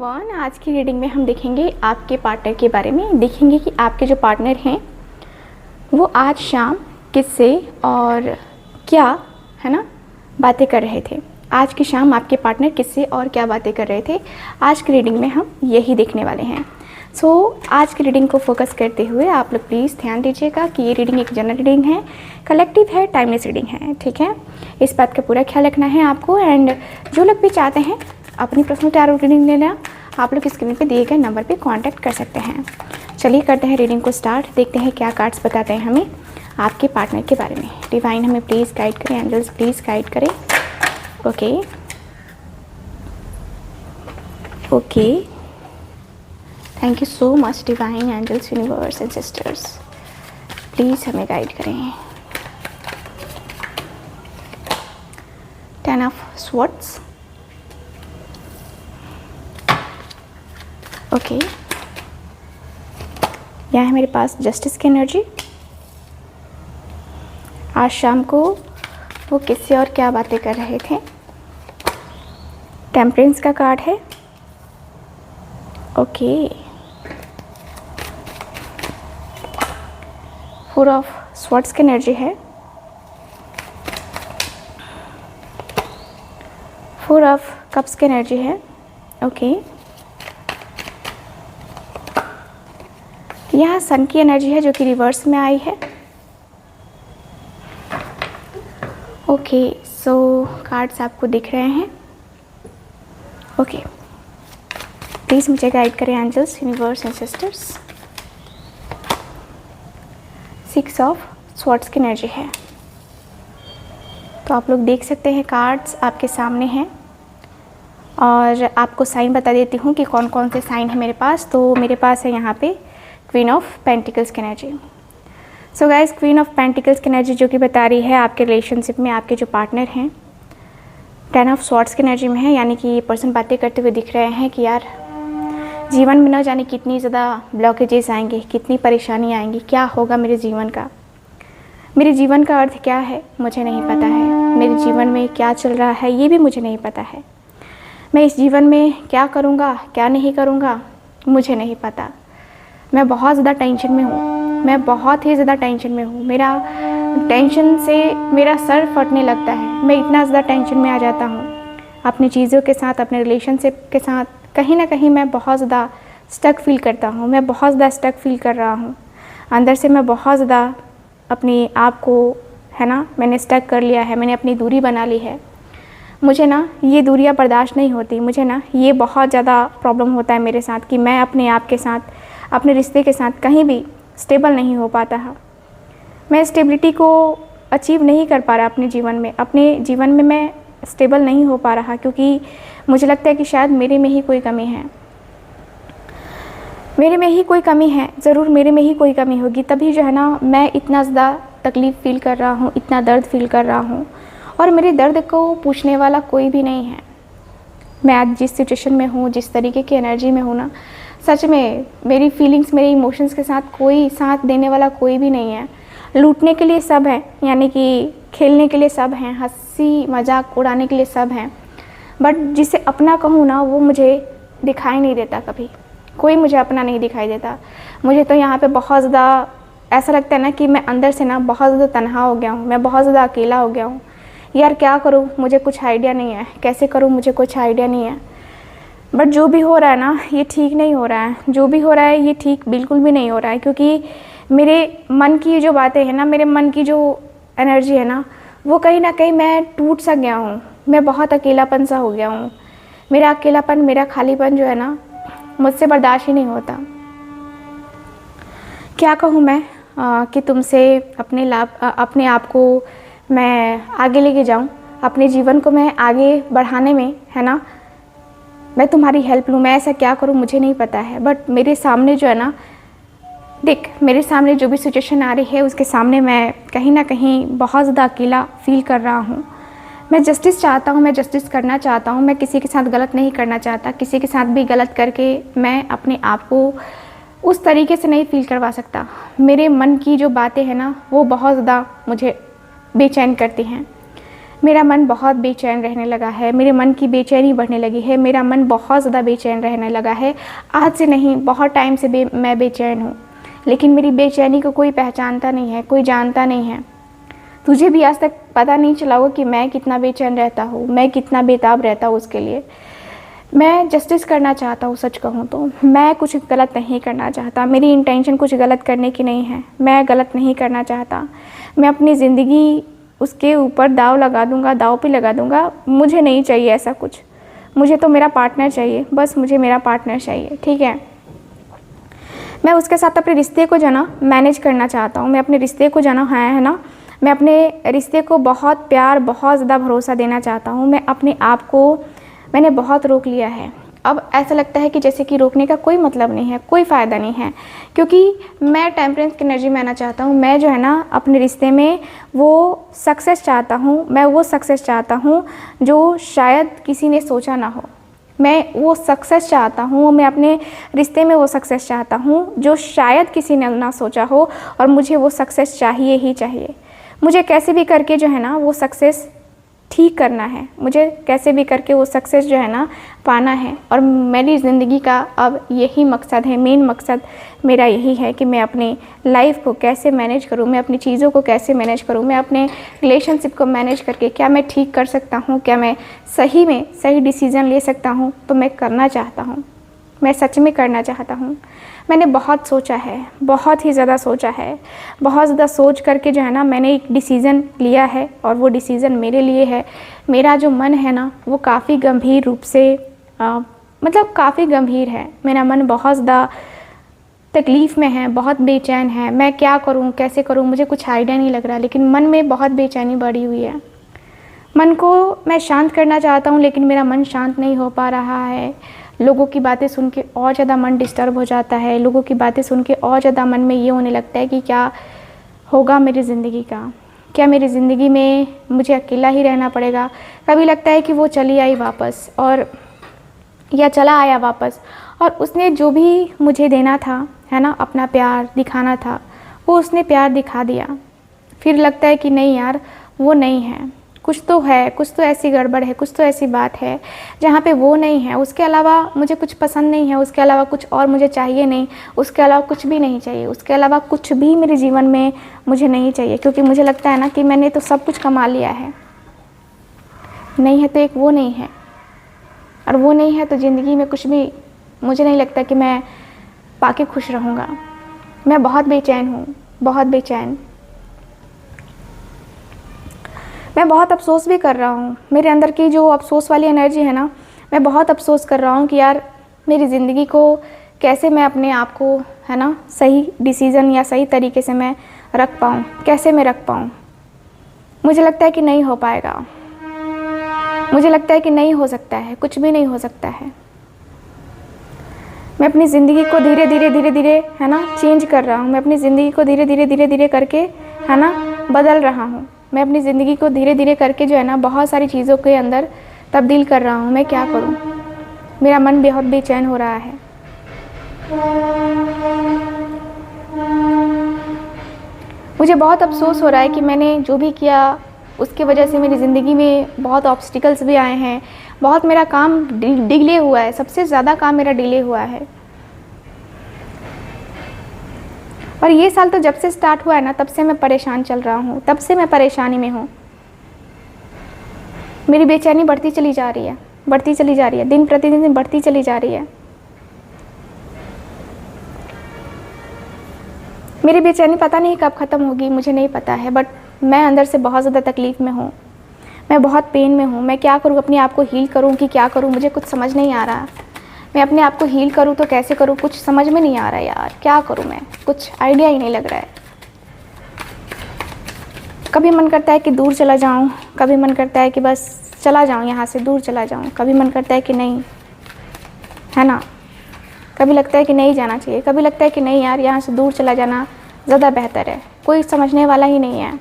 Everyone, आज की reading में हम देखेंगे आपके पार्टनर के बारे में। देखेंगे कि आपके जो पार्टनर हैं वो आज शाम किससे और क्या है ना बातें कर रहे थे। आज की शाम आपके पार्टनर किससे और क्या बातें कर रहे थे, आज की रीडिंग में हम यही देखने वाले हैं। आज की रीडिंग को फोकस करते हुए आप लोग प्लीज़ ध्यान दीजिएगा कि ये रीडिंग एक जनरल रीडिंग है, कलेक्टिव है, टाइमलेस रीडिंग है, ठीक है। इस बात का पूरा ख्याल रखना है आपको। एंड जो लोग भी चाहते हैं अपनी पर्सनल टैरो रीडिंग लेना, आप लोग स्क्रीन पे दिए गए नंबर पे कांटेक्ट कर सकते हैं। चलिए करते हैं रीडिंग को स्टार्ट। देखते हैं क्या कार्ड्स बताते हैं हमें आपके पार्टनर के बारे में। डिवाइन हमें प्लीज़ गाइड करें, एंजल्स प्लीज़ गाइड करें। Okay, thank you so much divine, angels, universe and sisters, please हमें गाइड करें। 10 ऑफ स्वॉर्ड्स, ओके। यहाँ है मेरे पास जस्टिस की एनर्जी। आज शाम को वो किससे और क्या बातें कर रहे थे। टेम्परेंस का कार्ड है, ओके। 4 ऑफ स्वॉर्ड्स की एनर्जी है, 4 ऑफ कप्स की एनर्जी है, ओके। यहाँ सन की एनर्जी है जो कि रिवर्स में आई है, ओके। सो कार्ड्स आपको दिख रहे हैं, ओके। प्लीज़ मुझे गाइड करें angels, universe and sisters. 6 of swords की एनर्जी है। तो आप लोग देख सकते हैं कार्ड्स आपके सामने हैं और आपको साइन बता देती हूँ कि कौन कौन से साइन है मेरे पास। तो मेरे पास है यहाँ पे क्वीन ऑफ पेंटिकल्स की energy. So guys, queen of pentacles की एनर्जी जो कि बता रही है आपके रिलेशनशिप में आपके जो पार्टनर हैं 10 ऑफ स्वॉर्ड्स की एनर्जी में है। यानी कि ये पर्सन बातें करते हुए दिख रहे हैं कि यार जीवन में न जाने कितनी ज़्यादा ब्लॉकेजेस आएंगे, कितनी परेशानी आएंगी, क्या होगा मेरे जीवन का, मेरे जीवन का अर्थ क्या है मुझे नहीं पता है, मेरे जीवन में क्या चल रहा है ये भी मुझे नहीं पता है, मैं इस जीवन में क्या करूँगा क्या नहीं करूँगा मुझे नहीं पता। मैं बहुत ज़्यादा टेंशन में हूँ, मैं बहुत ही ज़्यादा टेंशन में हूँ। मेरा टेंशन से मेरा सर फटने लगता है, मैं इतना ज़्यादा टेंशन में आ जाता हूँ अपनी चीज़ों के साथ, अपने रिलेशनशिप के साथ। कहीं ना कहीं मैं बहुत ज़्यादा स्टक फील करता हूँ, मैं बहुत ज़्यादा स्टक फील कर रहा हूँ अंदर से। मैं बहुत ज़्यादा अपने आप को है ना मैंने स्टक कर लिया है, मैंने अपनी दूरी बना ली है। मुझे ना ये दूरियाँ बर्दाश्त नहीं होती, मुझे ना ये बहुत ज़्यादा प्रॉब्लम होता है मेरे साथ कि मैं अपने आप के साथ, अपने रिश्ते के साथ कहीं भी स्टेबल नहीं हो पाता है। मैं स्टेबिलिटी को अचीव नहीं कर पा रहा अपने जीवन में मैं स्टेबल नहीं हो पा रहा, क्योंकि मुझे लगता है कि शायद मेरे में ही कोई कमी है, मेरे में ही कोई कमी है, ज़रूर मेरे में ही कोई कमी होगी, तभी जो है ना मैं इतना ज़्यादा तकलीफ़ फ़ील कर रहा हूँ, इतना दर्द फील कर रहा हूँ और मेरे दर्द को पूछने वाला कोई भी नहीं है। मैं आज जिस सिचुएशन में हूँ, जिस तरीके की एनर्जी में हूँ ना, सच में मेरी फीलिंग्स, मेरे इमोशंस के साथ कोई साथ देने वाला कोई भी नहीं है। लूटने के लिए सब है, यानी कि खेलने के लिए सब हैं, हंसी मजाक उड़ाने के लिए सब हैं, बट जिसे अपना कहूँ ना वो मुझे दिखाई नहीं देता। कभी कोई मुझे अपना नहीं दिखाई देता। मुझे तो यहाँ पे बहुत ज़्यादा ऐसा लगता है ना कि मैं अंदर से ना बहुत ज़्यादा तन्हा हो गया हूँ, मैं बहुत ज़्यादा अकेला हो गया हूँ। यार क्या करूँ मुझे कुछ आइडिया नहीं है, कैसे करूँ मुझे कुछ आइडिया नहीं है। बट जो भी हो रहा है ना ये ठीक नहीं हो रहा है, जो भी हो रहा है ये ठीक बिल्कुल भी नहीं हो रहा है, क्योंकि मेरे मन की जो बातें हैं ना, मेरे मन की जो एनर्जी है ना, वो कहीं ना कहीं मैं टूट सा गया हूँ, मैं बहुत अकेलापन सा हो गया हूँ। मेरा अकेलापन, मेरा खालीपन जो है ना मुझसे बर्दाश्त ही नहीं होता। क्या कहूँ मैं कि तुमसे अपने आप को मैं आगे लेके जाऊँ, अपने जीवन को मैं आगे बढ़ाने में है ना मैं तुम्हारी हेल्प लूँ। मैं ऐसा क्या करूँ मुझे नहीं पता है, बट मेरे सामने जो है ना, देख मेरे सामने जो भी सिचुएशन आ रही है उसके सामने मैं कहीं ना कहीं बहुत ज़्यादा अकेला फील कर रहा हूँ। मैं जस्टिस चाहता हूँ, मैं जस्टिस करना चाहता हूँ, मैं किसी के साथ गलत नहीं करना चाहता, किसी के साथ भी गलत करके मैं अपने आप को उस तरीके से नहीं फील करवा सकता। मेरे मन की जो बातें हैं ना वो बहुत ज़्यादा मुझे बेचैन करती हैं। मेरा मन बहुत बेचैन रहने लगा है, मेरे मन की बेचैनी बढ़ने लगी है, मेरा मन बहुत ज़्यादा बेचैन रहने लगा है। आज से नहीं, बहुत टाइम से मैं बेचैन हूँ, लेकिन मेरी बेचैनी को कोई पहचानता नहीं है, कोई जानता नहीं है। तुझे भी आज तक पता नहीं चला होगा कि मैं कितना बेचैन रहता हूँ, मैं कितना बेताब रहता हूँ उसके लिए। मैं जस्टिस करना चाहता हूँ, सच कहूँ तो मैं कुछ गलत नहीं करना चाहता। मेरी इंटेंशन कुछ गलत करने की नहीं है, मैं गलत नहीं करना चाहता। मैं अपनी ज़िंदगी उसके ऊपर दाव लगा दूँगा, दाव पे लगा दूँगा। मुझे नहीं चाहिए ऐसा कुछ, मुझे तो मेरा पार्टनर चाहिए, बस मुझे मेरा पार्टनर चाहिए, ठीक है। मैं उसके साथ अपने रिश्ते को जो ना मैनेज करना चाहता हूँ। मैं अपने रिश्ते को जो ना है ना, मैं अपने रिश्ते को बहुत प्यार, बहुत ज़्यादा भरोसा देना चाहता हूँ। मैं अपने आप को मैंने बहुत रोक लिया है। अब ऐसा लगता है कि जैसे कि रोकने का कोई मतलब नहीं है, कोई फ़ायदा नहीं है, क्योंकि मैं टेम्परेंस की एनर्जी में आना चाहता हूँ। मैं जो है ना अपने रिश्ते में वो सक्सेस चाहता हूँ, मैं वो सक्सेस चाहता हूँ जो शायद किसी ने सोचा ना हो। मैं वो सक्सेस चाहता हूँ, मैं अपने रिश्ते में वो सक्सेस चाहता हूँ जो शायद किसी ने ना सोचा हो, और मुझे वो सक्सेस चाहिए ही चाहिए। मुझे कैसे भी करके जो है ना वो सक्सेस ठीक करना है, मुझे कैसे भी करके वो सक्सेस जो है ना पाना है। और मेरी ज़िंदगी का अब यही मकसद है, मेन मकसद मेरा यही है कि मैं अपनी लाइफ को कैसे मैनेज करूँ, मैं अपनी चीज़ों को कैसे मैनेज करूँ, मैं अपने रिलेशनशिप को मैनेज करके क्या मैं ठीक कर सकता हूँ, क्या मैं सही में सही डिसीज़न ले सकता हूँ। तो मैं करना चाहता हूँ, मैं सच में करना चाहता हूँ। मैंने बहुत सोचा है, बहुत ही ज़्यादा सोचा है, बहुत ज़्यादा सोच करके जो है ना मैंने एक डिसीज़न लिया है, और वो डिसीज़न मेरे लिए है। मेरा जो मन है ना वो काफ़ी गंभीर रूप से मतलब काफ़ी गंभीर है। मेरा मन बहुत ज़्यादा तकलीफ़ में है, बहुत बेचैन है। मैं क्या करूँ, कैसे करूँ, मुझे कुछ आइडिया नहीं लग रहा, लेकिन मन में बहुत बेचैनी बढ़ी हुई है। मन को मैं शांत करना चाहता हूँ, लेकिन मेरा मन शांत नहीं हो पा रहा है। लोगों की बातें सुन के और ज़्यादा मन डिस्टर्ब हो जाता है। लोगों की बातें सुन के और ज़्यादा मन में ये होने लगता है कि क्या होगा मेरी ज़िंदगी का, क्या मेरी ज़िंदगी में मुझे अकेला ही रहना पड़ेगा। कभी लगता है कि वो चली आई वापस, और या चला आया वापस, और उसने जो भी मुझे देना था है ना, अपना प्यार दिखाना था, वो उसने प्यार दिखा दिया। फिर लगता है कि नहीं यार, वो नहीं है, कुछ तो है, कुछ तो ऐसी गड़बड़ है, कुछ तो ऐसी बात है जहाँ पे वो नहीं है। उसके अलावा मुझे कुछ पसंद नहीं है, उसके अलावा कुछ और मुझे चाहिए नहीं, उसके अलावा कुछ भी नहीं चाहिए, उसके अलावा कुछ भी मेरे जीवन में मुझे नहीं चाहिए। क्योंकि मुझे लगता है ना कि मैंने तो सब कुछ कमा लिया है। नहीं है तो एक वो नहीं है, और वो नहीं है तो ज़िंदगी में कुछ भी मुझे नहीं लगता कि मैं पाके खुश रहूँगा। मैं बहुत बेचैन हूँ, बहुत बेचैन। मैं बहुत अफ़सोस भी कर रहा हूँ। मेरे अंदर की जो अफ़सोस वाली एनर्जी है ना, मैं बहुत अफ़सोस कर रहा हूँ कि यार मेरी ज़िंदगी को कैसे मैं अपने आप को है ना सही डिसीज़न या सही तरीके से मैं रख पाऊँ, कैसे मैं रख पाऊँ। मुझे लगता है कि नहीं हो पाएगा, मुझे लगता है कि नहीं हो सकता है, कुछ भी नहीं हो सकता है। मैं अपनी ज़िंदगी को धीरे धीरे है ना चेंज कर रहा हूँ। मैं अपनी ज़िंदगी को धीरे धीरे करके है ना बदल रहा हूँ। मैं अपनी ज़िंदगी को धीरे धीरे करके जो है ना बहुत सारी चीज़ों के अंदर तब्दील कर रहा हूँ। मैं क्या करूँ, मेरा मन बहुत बेचैन हो रहा है। मुझे बहुत अफसोस हो रहा है कि मैंने जो भी किया उसके वजह से मेरी ज़िंदगी में बहुत ऑब्स्टिकल्स भी आए हैं, बहुत मेरा काम डिले हुआ है, सबसे ज़्यादा काम मेरा डिले हुआ है। और ये साल तो जब से स्टार्ट हुआ है ना तब से मैं परेशान चल रहा हूँ, तब से मैं परेशानी में हूँ। मेरी बेचैनी बढ़ती चली जा रही है, बढ़ती चली जा रही है, दिन प्रतिदिन बढ़ती चली जा रही है। मेरी बेचैनी पता नहीं कब ख़त्म होगी, मुझे नहीं पता है, बट मैं अंदर से बहुत ज़्यादा तकलीफ़ में हूँ, मैं बहुत पेन में हूँ। मैं क्या करूँ, अपने आप को हील करूँ कि क्या करूँ, मुझे कुछ समझ नहीं आ रहा। मैं अपने आप को हील करूँ तो कैसे करूँ, कुछ समझ में नहीं आ रहा यार, क्या करूँ मैं, कुछ आइडिया ही नहीं लग रहा है। कभी मन करता है कि दूर चला जाऊँ, कभी मन करता है कि बस चला जाऊँ यहाँ से, दूर चला जाऊँ। कभी मन करता है कि नहीं, है ना, कभी लगता है कि नहीं जाना चाहिए, कभी लगता है कि नहीं यार यहाँ से दूर चला जाना ज़्यादा बेहतर है, कोई समझने वाला ही नहीं है।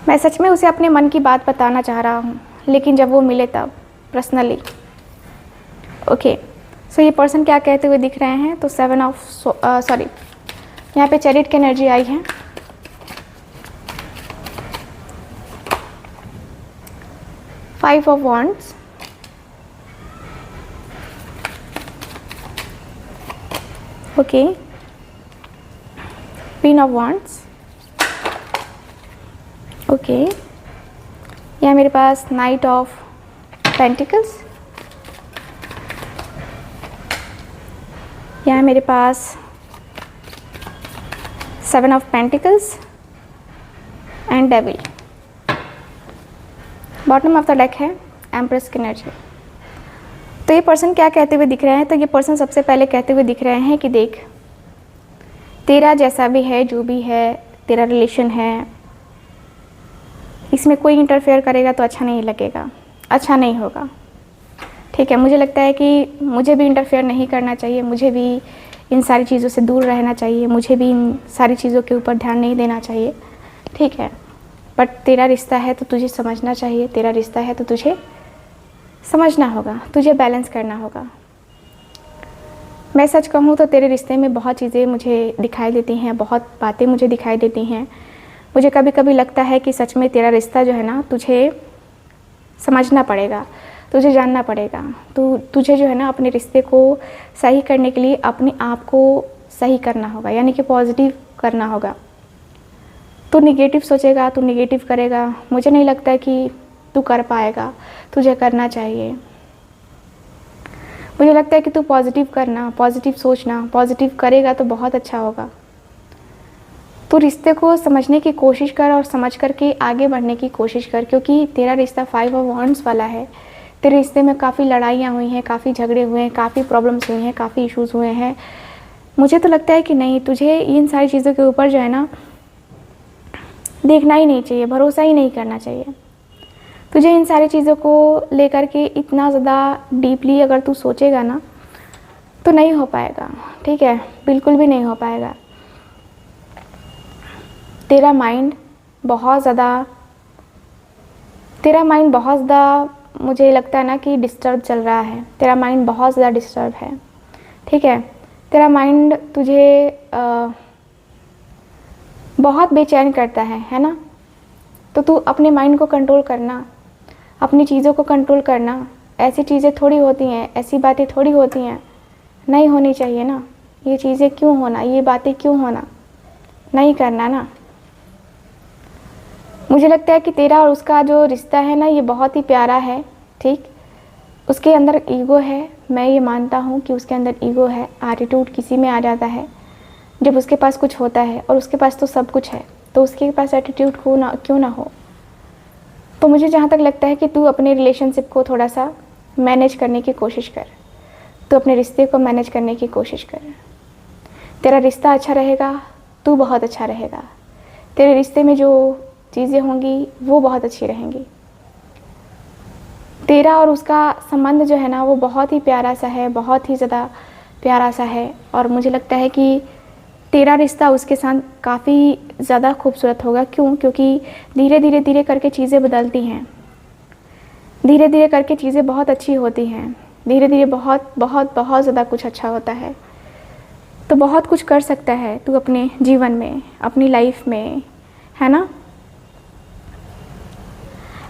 मैं सच में उसे अपने मन की बात बताना चाह रहा हूँ, लेकिन जब वो मिले तब पर्सनली। ओके, सो ये पर्सन क्या कहते हुए दिख रहे हैं, तो 7 ऑफ यहाँ पे चैरिट की एनर्जी आई है। 5 of Wands, okay, Queen of Wands, okay, यहाँ मेरे पास Knight of Pentacles, यहाँ मेरे पास 7 of Pentacles and Devil। Bottom of the deck है एम्प्रेस की एनर्जी। तो ये पर्सन क्या कहते हुए दिख रहे हैं? तो ये पर्सन सबसे पहले कहते हुए दिख रहे हैं कि देख, तेरा जैसा भी है, जो भी है, तेरा रिलेशन है, इसमें कोई इंटरफेयर करेगा तो अच्छा नहीं लगेगा, अच्छा नहीं होगा। ठीक है, मुझे लगता है कि मुझे भी इंटरफेयर नहीं करना चाहिए, मुझे भी इन सारी चीज़ों से दूर रहना चाहिए, मुझे भी इन सारी चीज़ों के ऊपर ध्यान नहीं देना चाहिए। ठीक है, बट तेरा रिश्ता है तो तुझे समझना चाहिए, तेरा रिश्ता है तो तुझे समझना होगा, तुझे बैलेंस करना होगा। मैं सच कहूँ तो तेरे रिश्ते में बहुत चीज़ें मुझे दिखाई देती हैं, बहुत बातें मुझे दिखाई देती हैं। मुझे कभी कभी लगता है कि सच में तेरा रिश्ता जो है ना, तुझे समझना पड़ेगा, तुझे जानना पड़ेगा। तुझे जो है ना अपने रिश्ते को सही करने के लिए अपने आप को सही करना होगा, यानी कि पॉजिटिव करना होगा। तू निगेटिव सोचेगा, तू निगेटिव करेगा, मुझे नहीं लगता कि तू कर पाएगा, तुझे करना चाहिए। मुझे लगता है कि तू पॉजिटिव करना, पॉजिटिव सोचना, पॉजिटिव करेगा तो बहुत अच्छा होगा। तू रिश्ते को समझने की कोशिश कर और समझ करके आगे बढ़ने की कोशिश कर, क्योंकि तेरा रिश्ता 5 ऑफ वॉन्ड्स वाला है। तेरे रिश्ते में काफ़ी लड़ाइयाँ हुई हैं, काफ़ी झगड़े हुए हैं, काफ़ी प्रॉब्लम्स हुई हैं, काफ़ी इश्यूज़ हुए हैं। मुझे तो लगता है कि नहीं, तुझे इन सारी चीज़ों के ऊपर जो है ना देखना ही नहीं चाहिए, भरोसा ही नहीं करना चाहिए। तुझे इन सारी चीज़ों को लेकर के इतना ज़्यादा डीपली अगर तू सोचेगा ना तो नहीं हो पाएगा। ठीक है, बिल्कुल भी नहीं हो पाएगा। तेरा माइंड बहुत ज़्यादा मुझे लगता है ना कि डिस्टर्ब चल रहा है। तेरा माइंड बहुत ज़्यादा डिस्टर्ब है। ठीक है, तेरा माइंड तुझे बहुत बेचैन करता है ना। तो तू अपने माइंड को कंट्रोल करना, अपनी चीज़ों को कंट्रोल करना। ऐसी चीज़ें थोड़ी होती हैं, ऐसी बातें थोड़ी होती हैं, नहीं होनी चाहिए ना। ये चीज़ें क्यों होना, ये बातें क्यों होना, नहीं करना ना। मुझे लगता है कि तेरा और उसका जो रिश्ता है ना, ये बहुत ही प्यारा है। ठीक, उसके अंदर ईगो है, मैं ये मानता हूँ कि उसके अंदर ईगो है। एटीट्यूड किसी में आ जाता है जब उसके पास कुछ होता है, और उसके पास तो सब कुछ है, तो उसके पास एटीट्यूड क्यों ना हो। तो मुझे जहाँ तक लगता है कि तू अपने रिलेशनशिप को थोड़ा सा मैनेज करने की कोशिश कर, तो अपने रिश्ते को मैनेज करने की कोशिश कर। तेरा रिश्ता अच्छा रहेगा, तू बहुत अच्छा रहेगा। तेरे रिश्ते में जो चीज़ें होंगी वो बहुत अच्छी रहेंगी। तेरा और उसका संबंध जो है ना, वो बहुत ही प्यारा सा है, बहुत ही ज़्यादा प्यारा सा है। और मुझे लगता है कि तेरा रिश्ता उसके साथ काफ़ी ज़्यादा खूबसूरत होगा। क्यों? क्योंकि धीरे करके चीज़ें बदलती हैं, धीरे धीरे करके चीज़ें बहुत अच्छी होती हैं, धीरे धीरे बहुत बहुत बहुत ज़्यादा कुछ अच्छा होता है। तो बहुत कुछ कर सकता है तू अपने जीवन में, अपनी लाइफ में, है ना।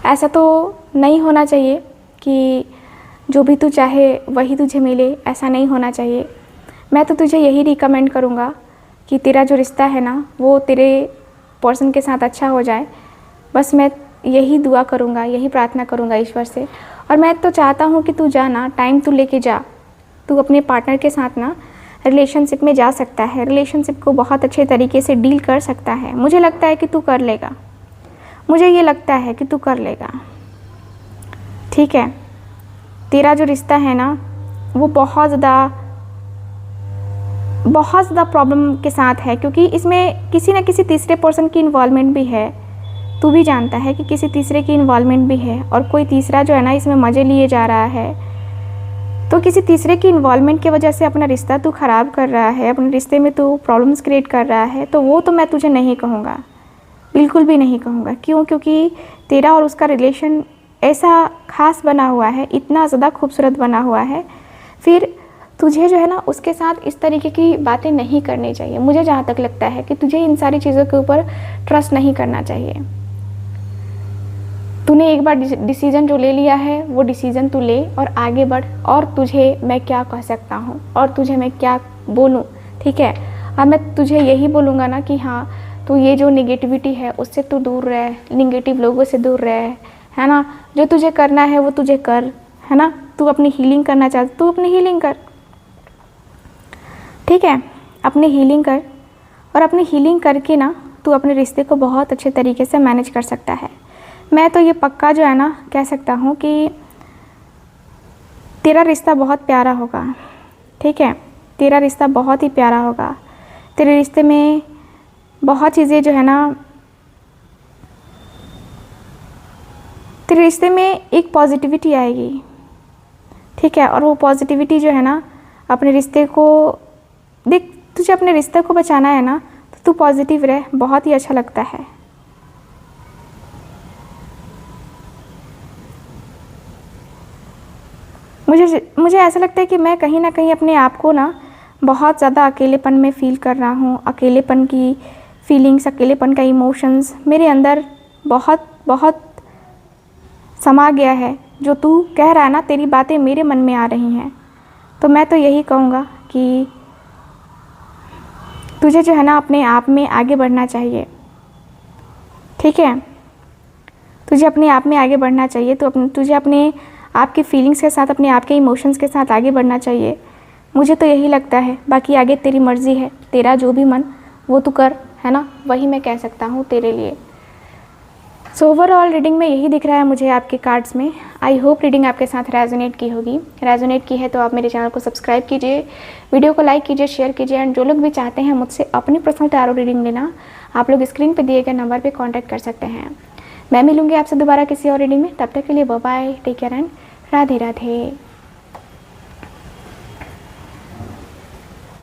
ऐसा तो नहीं होना चाहिए कि जो भी तू चाहे वही तुझे मिले, ऐसा नहीं होना चाहिए। मैं तो तुझे यही रिकमेंड करूँगा कि तेरा जो रिश्ता है ना, वो तेरे पर्सन के साथ अच्छा हो जाए। बस मैं यही दुआ करूँगा, यही प्रार्थना करूँगा ईश्वर से। और मैं तो चाहता हूँ कि तू जा ना, टाइम तू लेके जा, तू अपने पार्टनर के साथ ना रिलेशनशिप में जा सकता है, रिलेशनशिप को बहुत अच्छे तरीके से डील कर सकता है। मुझे लगता है कि तू कर लेगा, मुझे ये लगता है कि तू कर लेगा। ठीक है, तेरा जो रिश्ता है ना, वो बहुत ज़्यादा प्रॉब्लम के साथ है, क्योंकि इसमें किसी न किसी तीसरे पर्सन की इन्वॉल्वमेंट भी है। तू भी जानता है कि किसी तीसरे की इन्वॉल्वमेंट भी है, और कोई तीसरा जो है ना इसमें मज़े लिए जा रहा है। तो किसी तीसरे की इन्वॉल्वमेंट की वजह से अपना रिश्ता तू ख़राब कर रहा है, अपने रिश्ते में तू प्रॉब्लम्स क्रिएट कर रहा है। तो वो तो मैं तुझे नहीं कहूँगा, बिल्कुल भी नहीं कहूँगा। क्यों? क्योंकि तेरा और उसका रिलेशन ऐसा ख़ास बना हुआ है, इतना ज़्यादा खूबसूरत बना हुआ है। फिर तुझे जो है ना उसके साथ इस तरीके की बातें नहीं करनी चाहिए। मुझे जहाँ तक लगता है कि तुझे इन सारी चीज़ों के ऊपर ट्रस्ट नहीं करना चाहिए। तूने एक बार डिसीज़न जो ले लिया है वो डिसीज़न तू ले और आगे बढ़। और तुझे मैं क्या कह सकता हूँ और तुझे मैं क्या बोलूँ, ठीक है। अब मैं तुझे यही बोलूँगा ना कि हाँ तू ये जो नेगेटिविटी है उससे तू दूर रहे, नेगेटिव लोगों से दूर रहे, है ना। जो तुझे करना है वो तुझे कर, है ना। तू अपनी हीलिंग करना चाहता, तू अपनी हीलिंग कर, ठीक है। अपनी हीलिंग कर और अपनी हीलिंग करके ना तू अपने रिश्ते को बहुत अच्छे तरीके से मैनेज कर सकता है। मैं तो ये पक्का जो है ना कह सकता हूँ कि तेरा रिश्ता बहुत प्यारा होगा, ठीक है। तेरा रिश्ता बहुत ही प्यारा होगा। तेरे रिश्ते में बहुत चीज़ें जो है ना, तेरे रिश्ते में एक पॉजिटिविटी आएगी, ठीक है। और वो पॉजिटिविटी जो है ना अपने रिश्ते को देख, तुझे अपने रिश्ते को बचाना है ना तो तू पॉजिटिव रह, बहुत ही अच्छा लगता है। मुझे ऐसा लगता है कि मैं कहीं ना कहीं अपने आप को ना बहुत ज़्यादा अकेलेपन में फ़ील कर रहा हूँ। अकेलेपन की फीलिंग्स, अकेलेपन का इमोशंस मेरे अंदर बहुत बहुत समा गया है। जो तू कह रहा है ना, तेरी बातें मेरे मन में आ रही हैं। तो मैं तो यही कहूँगा कि तुझे जो है ना अपने आप में आगे बढ़ना चाहिए, ठीक है। तुझे अपने आप में आगे बढ़ना चाहिए। तो तुझे अपने आपके फीलिंग्स के साथ, अपने आप के इमोशंस के साथ आगे बढ़ना चाहिए। मुझे तो यही लगता है, बाकी आगे तेरी मर्ज़ी है, तेरा जो भी मन वो तू कर, है ना। वही मैं कह सकता हूँ तेरे लिए। सो ओवरऑल रीडिंग में यही दिख रहा है मुझे आपके कार्ड्स में। आई होप रीडिंग आपके साथ रेजोनेट की होगी। रेजोनेट की है तो आप मेरे चैनल को सब्सक्राइब कीजिए, वीडियो को लाइक कीजिए, शेयर कीजिए। एंड जो लोग भी चाहते हैं मुझसे अपनी पर्सनल टैरो रीडिंग लेना, आप लोग स्क्रीन पर दिए गए नंबर पर कॉन्टैक्ट कर सकते हैं। मैं मिलूंगी आपसे दोबारा किसी और रीडिंग में। तब तक के लिए bye bye, take care and Radhe Radhe.